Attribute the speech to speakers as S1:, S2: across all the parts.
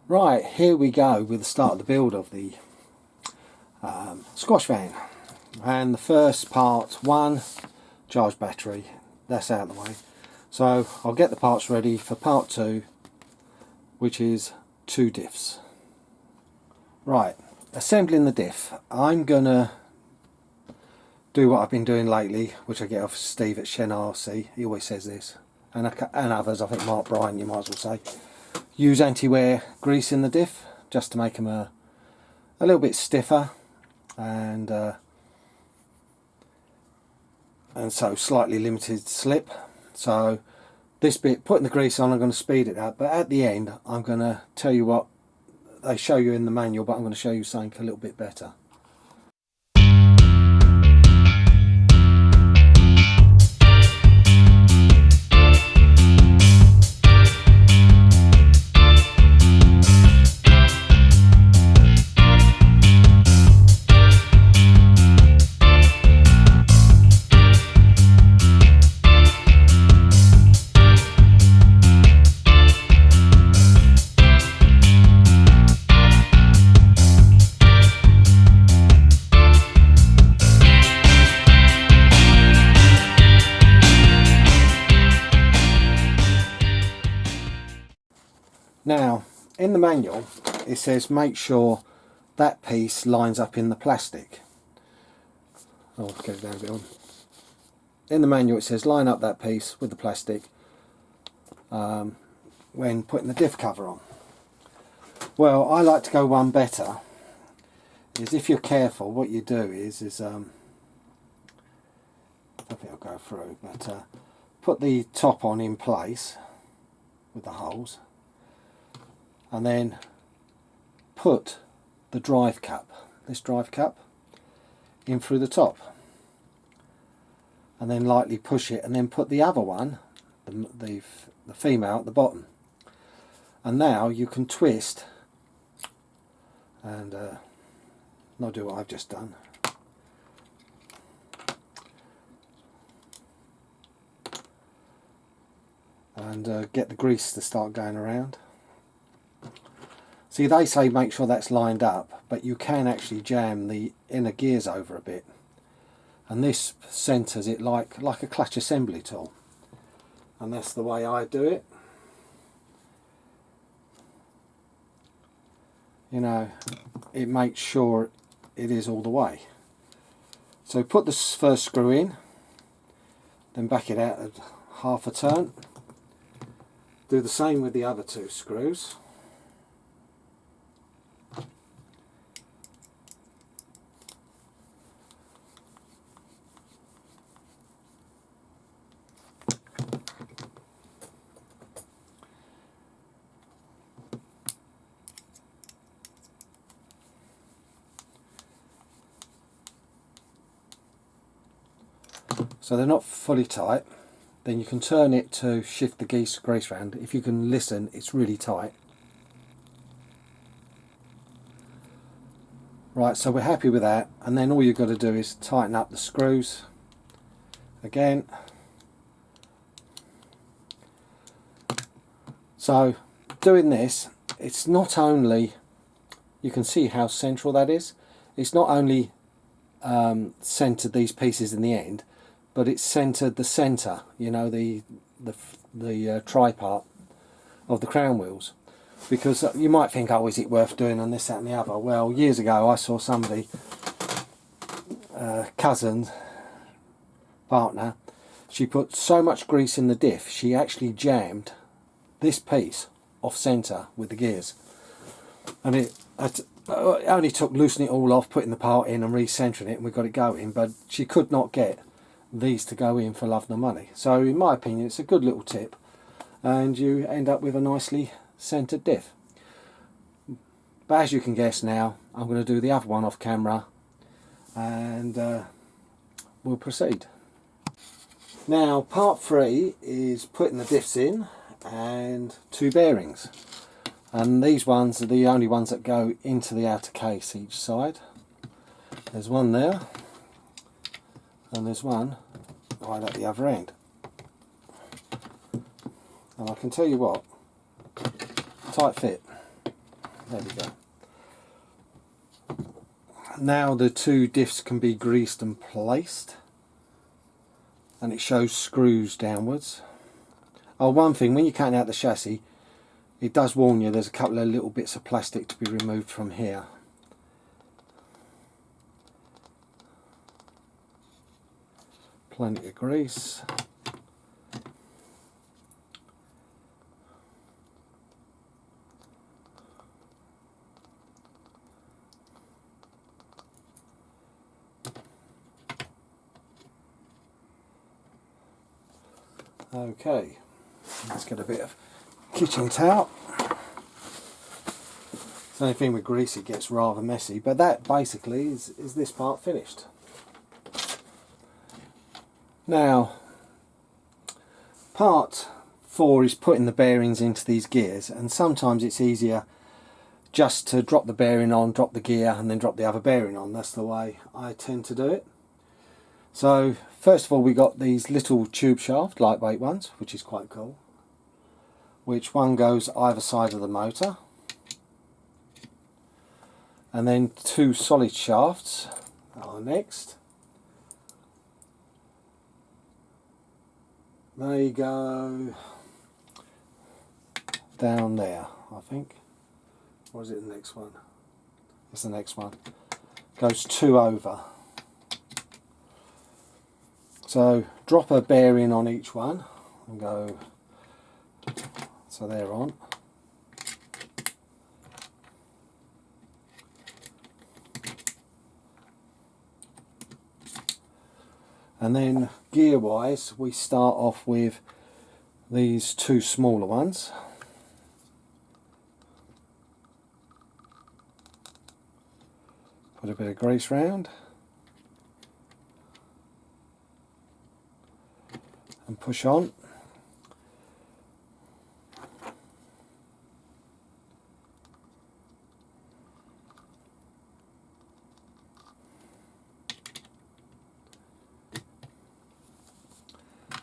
S1: Right, here we go with the start of the build of the squash van. And the first part, one, charge battery, that's out of the way. So I'll get the parts ready for part two, which is 2 diffs. Right, assembling the diff. I'm gonna do what I've been doing lately, which I get off Steve at Shen RC. He always says this, and others. I think Mark Bryan, you might as well say. Use anti-wear grease in the diff just to make them a little bit stiffer, and so slightly limited slip. So this bit, putting the grease on, I'm going to speed it up, but at the end I'm going to tell you what they show you in the manual, but I'm going to show you something a little bit better. Now, in the manual, it says make sure that piece lines up in the plastic. I'll get it down a bit on. In the manual, it says line up that piece with the plastic when putting the diff cover on. Well, I like to go one better. Is if you're careful, what you do is I think I'll go through, but put the top on in place with the holes, and then put the drive cup, this drive cup, in through the top, and then lightly push it, and then put the other one, the female, at the bottom. And now you can twist and not do what I've just done. And get the grease to start going around. See, they say make sure that's lined up, but you can actually jam the inner gears over a bit, and this centres it like a clutch assembly tool, and that's the way I do it. You know, it makes sure it is all the way. So put the first screw in, then back it out at half a turn. Do the same with the other 2 screws. So they're not fully tight. Then you can turn it to shift the grease round. If you can listen, it's really tight. Right, so we're happy with that, and then all you've got to do is tighten up the screws again. So doing this, it's not only, you can see how central that is, it's not only centered these pieces in the end, but it's centered the center, you know, the tri-part of the crown wheels. Because you might think, oh, is it worth doing on this, that and the other? Well, years ago I saw somebody, cousin, partner, she put so much grease in the diff, she actually jammed this piece off centre with the gears. And it only took loosening it all off, putting the part in and recentering it, and we got it going, but she could not get these to go in for love nor money. So in my opinion, it's a good little tip, and you end up with a nicely centered diff. But as you can guess now, I'm going to do the other one off camera, and we'll proceed. Now part 3 is putting the diffs in and 2 bearings, and these ones are the only ones that go into the outer case each side. There's one there, and there's one right at the other end. And I can tell you what, tight fit. There we go. Now the two diffs can be greased and placed, and it shows screws downwards. Oh, one thing, when you're cutting out the chassis, it does warn you there's a couple of little bits of plastic to be removed from here. Plenty of grease. Okay, let's get a bit of kitchen towel. The only thing with grease, it gets rather messy, but that basically is this part finished. Now, part 4 is putting the bearings into these gears, and sometimes it's easier just to drop the bearing on, drop the gear, and then drop the other bearing on. That's the way I tend to do it. So first of all, we got these little tube shaft, lightweight ones, which is quite cool, which one goes either side of the motor, and then 2 solid shafts are next. They go down there, I think. Or is it the next one? It's the next one. Goes 2 over. So drop a bearing on each one and go, so they're on. And then gear wise, we start off with these 2 smaller ones. Put a bit of grease round and push on.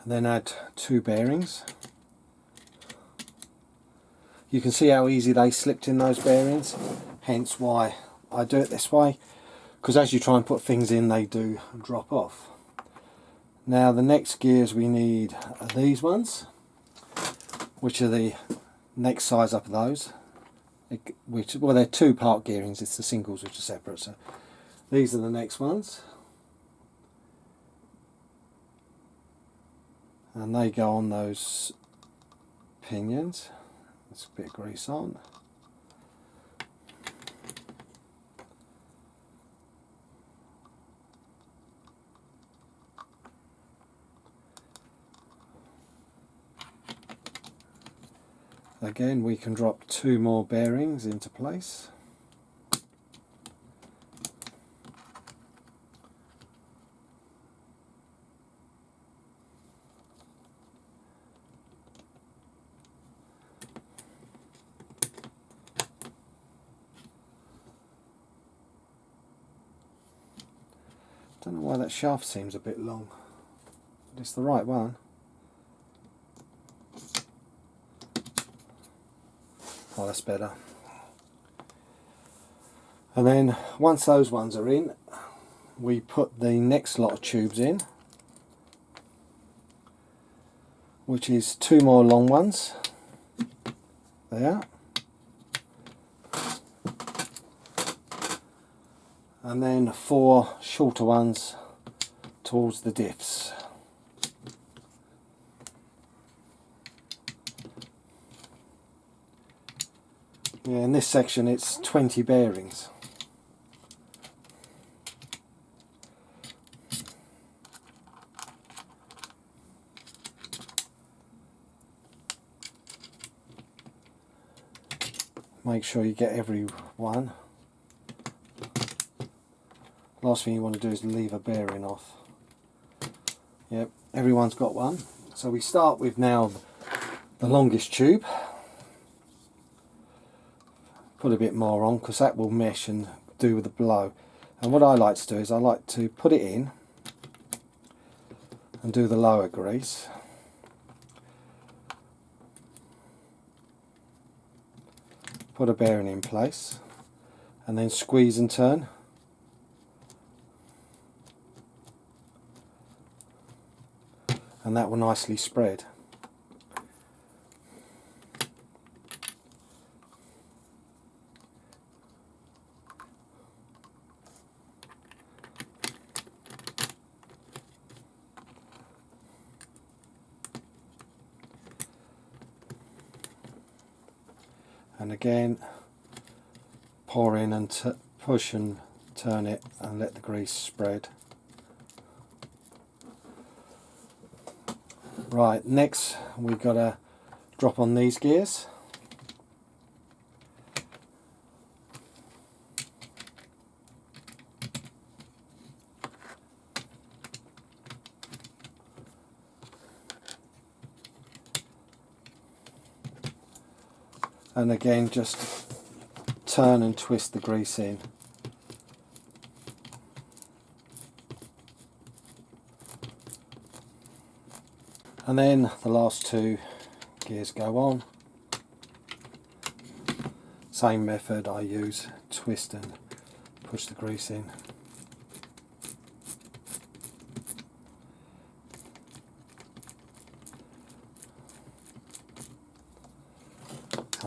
S1: And then add 2 bearings. You can see how easy they slipped in, those bearings, hence why I do it this way, because as you try and put things in, they do drop off. Now the next gears we need are these ones, which are the next size up of those, well, they're 2-part gearings, it's the singles which are separate, so these are the next ones. And they go on those pinions. Let's a bit of grease on. Again, we can drop 2 more bearings into place. Don't know why that shaft seems a bit long, but it's the right one. Oh, that's better. And then once those ones are in, we put the next lot of tubes in, which is 2 more long ones there, and then 4 shorter ones towards the diffs. Yeah, in this section it's 20 bearings. Make sure you get every one. Last thing you want to do is leave a bearing off. Yep, everyone's got one. So we start with now the longest tube. Put a bit more on because that will mesh and do with the blow. And what I like to do is I like to put it in and do the lower grease. put a bearing in place and then squeeze and turn. And that will nicely spread. And again, pour in and push and turn it and let the grease spread. Right, next we've got to drop on these gears. And again, just turn and twist the grease in. And then the last two gears go on. Same method I use, twist and push the grease in.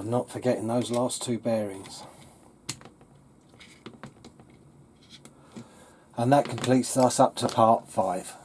S1: I'm not forgetting those last two bearings. And that completes us up to part 5.